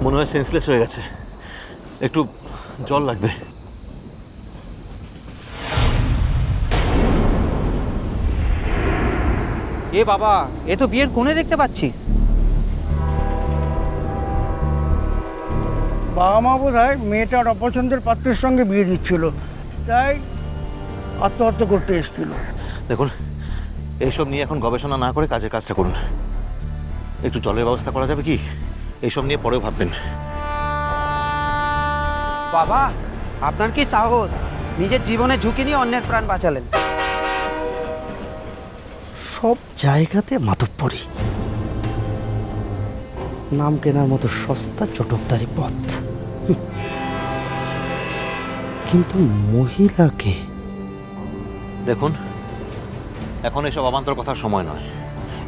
মনে হয় সেন্সলেস হয়ে গেছে, একটু জল লাগবে। এ বাবা, এ তো বিয়ের কোণে দেখতে পাচ্ছি। বাবা মা বোধ হয় মেয়েটার অপছন্দের পাত্রের সঙ্গে বিয়ে দিচ্ছিল, তাই আত্মহত্যা করতে এসেছিল। দেখুন, এইসব নিয়ে এখন গবেষণা না করে কাজের কাজটা করুন। একটু জলের ব্যবস্থা করা যাবে কি? এইসব নিয়ে পরেও ভাববেন। বাবা, আপনার কি সাহস! নিজের জীবনে ঝুঁকি নিয়ে অন্যের প্রাণ বাঁচালেন। সব জায়গাতে মাতব্বরি, নাম কেনার মতো সস্তা চটকদারি পথ। কিন্তু মহিলাকে দেখুন, এখন এসব অবান্তর কথার সময় নয়।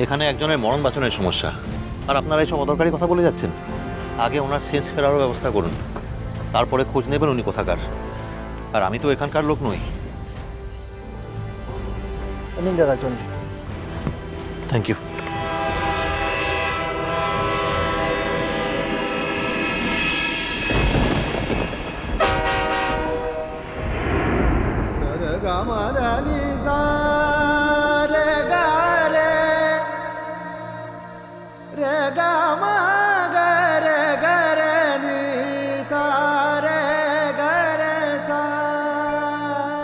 এখানে একজনের মরণ বাঁচানোর সমস্যা, আর আপনারা এইসব অদরকারি কথা বলে যাচ্ছেন। আগে ওনার সেন্স ফেরারও ব্যবস্থা করুন, তারপরে খোঁজ নেবেন উনি কোথাকার। আর আমি তো এখানকার লোক নই। নিন দাদা, চলুন। Thank you.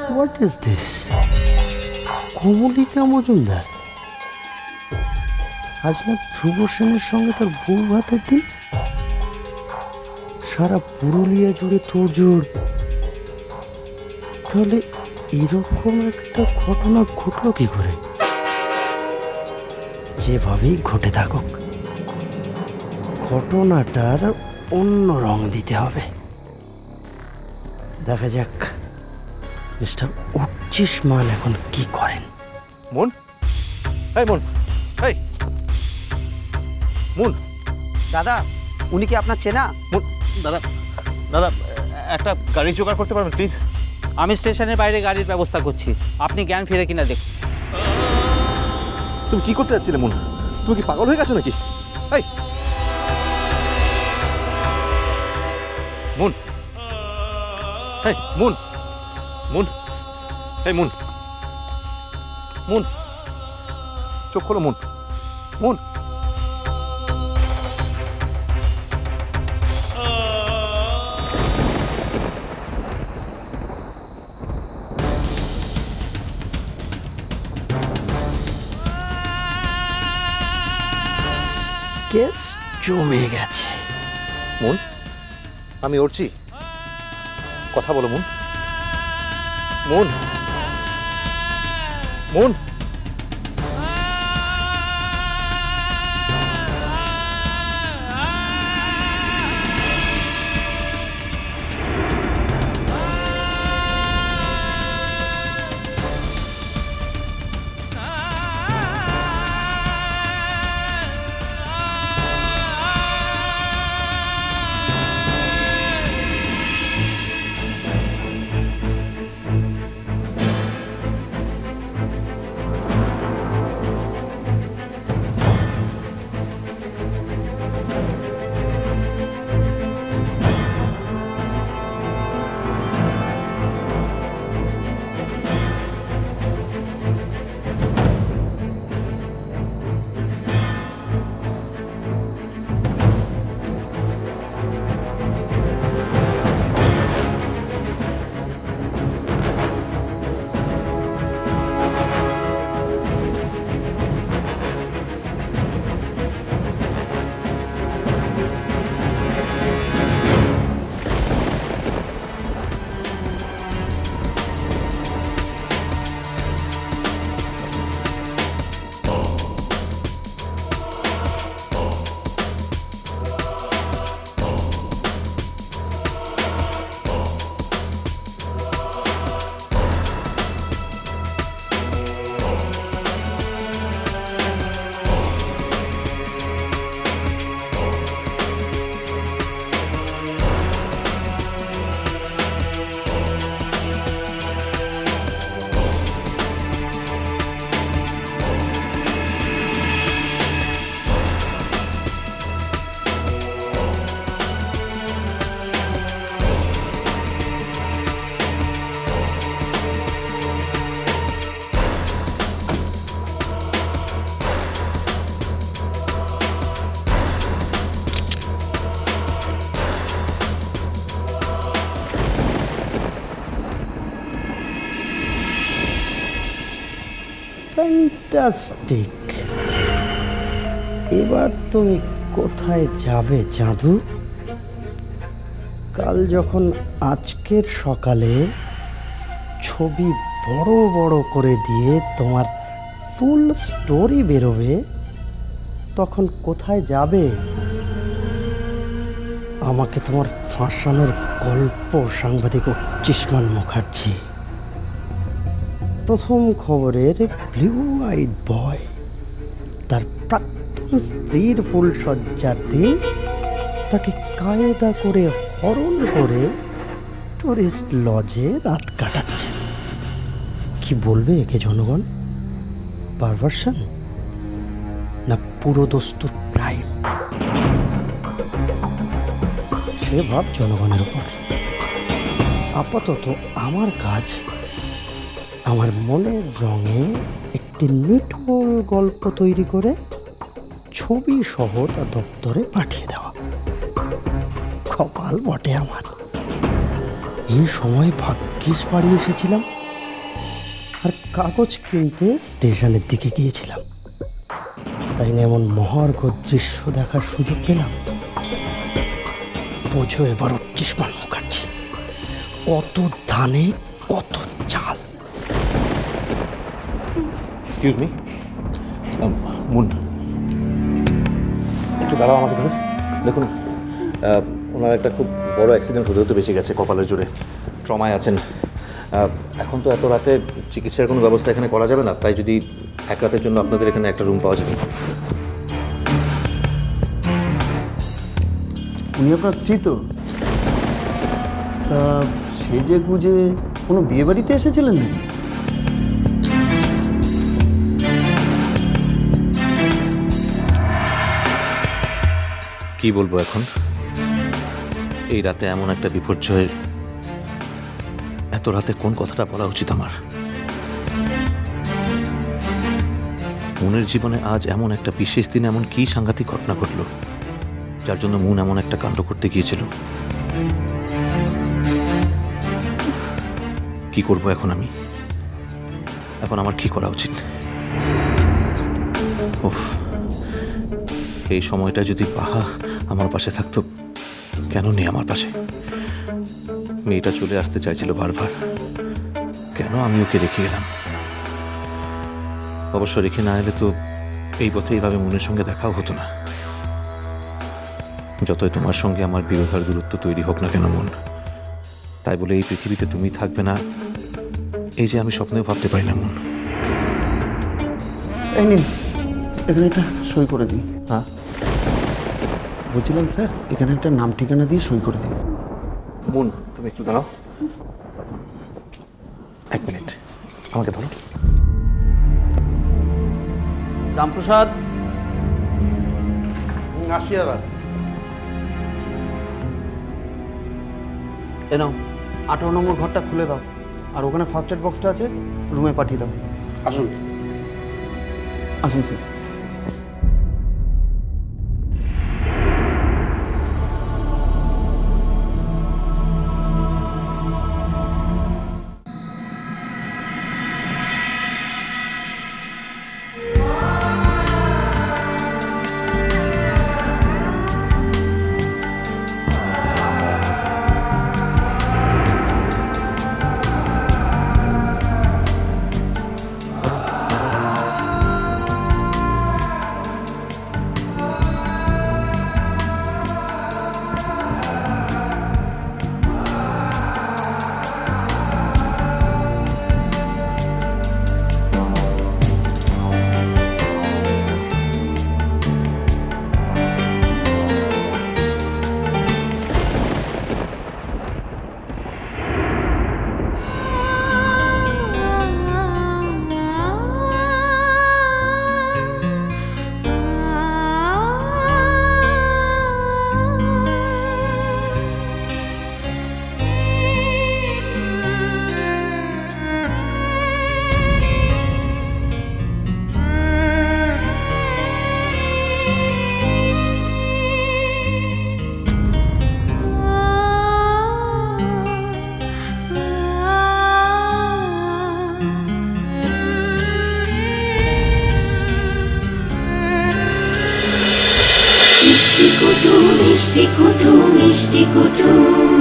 What is this? Kamalika Majumdar আজ না ধ্রুব সেনের সঙ্গে তার বউ ভাতের দিন? সারা পুরুলিয়া জুড়ে তোড়জোড়। তাহলে এরকম একটা ঘটনা ঘটলো কি করে? যেভাবেই ঘটে থাকুক, ঘটনাটার অন্য রং দিতে হবে। দেখা যাক মিস্টার উচ্চিস মান এখন কি করেন। মন, এই মন, এই মন। দাদা, উনি কি আপনার চেনা? মন, দাদা দাদা, একটা গাড়ি জোগাড় করতে পারবেন প্লিজ? আমি স্টেশনের বাইরে গাড়ির ব্যবস্থা করছি, আপনি জ্ঞান ফিরে কিনা দেখুন। তুমি কি করতে যাচ্ছিলে মন? তুমি কি পাগল হয়ে গেছো নাকি? এই মন, এই মন, মন, এই মন, মন, চোখ খোলো মন, মন। কেস জমে গেছে। মন, আমি উঠছি, কথা বলো মন, মন, মন। ফ্যান্টাস্টিক। এবার তুমি কোথায় যাবে জাদু? কাল যখন আজকের সকালে ছবি বড় বড় করে দিয়ে তোমার ফুল স্টোরি বেরোবে, তখন কোথায় যাবে? আমাকে তোমার ফাঁসানোর গল্প সাংবাদিক উচ্চিষ্মান মুখার্জি। প্রথম খবরের ব্লু আইড বয় তার প্রাক্তন স্ত্রীর ফুলসজ্জার দিন তাকে কায়দা করে হরণ করে টুরিস্ট লজে রাত কাটাচ্ছে। কি বলবে একে জনগণ? পারভার্সন না পুরো দস্তুর ক্রাইম? সে ভাব জনগণের উপর। আপাতত আমার কাজ আমার মনের রঙে একটি নিঠোল গল্প তৈরি করে ছবি সহ তা দপ্তরে পাঠিয়ে দেওয়া। কপাল বটে আমার, এই সময় ভাগ্যিস বাড়ি এসেছিলাম আর কাগজ কিনতে স্টেশনের দিকে গিয়েছিলাম। তাই না এমন মহার্ঘ দৃশ্য দেখার সুযোগ পেলাম। বোঝো এবার উচ্চিষ্মান মুখার্জি, কত ধানে কত চাল। এক্সকিউজ মি, মুন, একটু দাঁড়াও আমাকে ধরে। দেখুন, ওনার একটা খুব বড় অ্যাক্সিডেন্ট হতে হতে বেঁচে গেছে, কপালের জোরে ট্রমায় আছেন। এখন তো এত রাতে চিকিৎসার কোনো ব্যবস্থা এখানে করা যাবে না, তাই যদি এক রাতের জন্য আপনাদের এখানে একটা রুম পাওয়া যাবে। উনি আপনার স্ত্রী তো? তা সেজে গুজে কোনো বিয়ে বাড়িতে এসেছিলেন নাকি? কি বলবো এখন? এই রাতে এমন একটা বিপর্যয়ের, এত রাতে কোন কথাটা বলা উচিত আমার? মনের জীবনে আজ এমন একটা বিশেষ দিন, এমন কি সাংঘাতিক ঘটনা ঘটলো যার জন্য মন এমন একটা কাণ্ড করতে গিয়েছিল? কি করব এখন আমি? এখন আমার কি করা উচিত? উফ, এই সময়টা যদি পাহা আমার পাশে থাকতো। কেন নেই আমার পাশে? মেয়েটা চলে আসতে চাইছিল বারবার, কেন আমি ওকে রেখে গেলাম? অবশ্য রেখে না এলে তো এই পথে এইভাবে মনের সঙ্গে দেখাও হতো না। যতই তোমার সঙ্গে আমার বিরোধার দূরত্ব তৈরি হোক না কেন মন, তাই বলে এই পৃথিবীতে তুমি থাকবে না এই যে আমি স্বপ্নেও ভাবতে পারি না মন। এই নিন, এখানে একটা সই করে দিন। হ্যাঁ, বলছিলাম স্যার, এখানে একটা নাম ঠিকানা দিয়ে সই করে দিন। মন তুমি একটু দাঁড়াও, এক মিনিট আমাকে ধরো। রামপ্রসাদ, আসি আবার। এ নাও 18 নম্বর ঘরটা খুলে দাও, আর ওখানে ফার্স্ট এড বক্সটা আছে, রুমে পাঠিয়ে দাও। আসুন আসুন স্যার। মিষ্টি কুটুম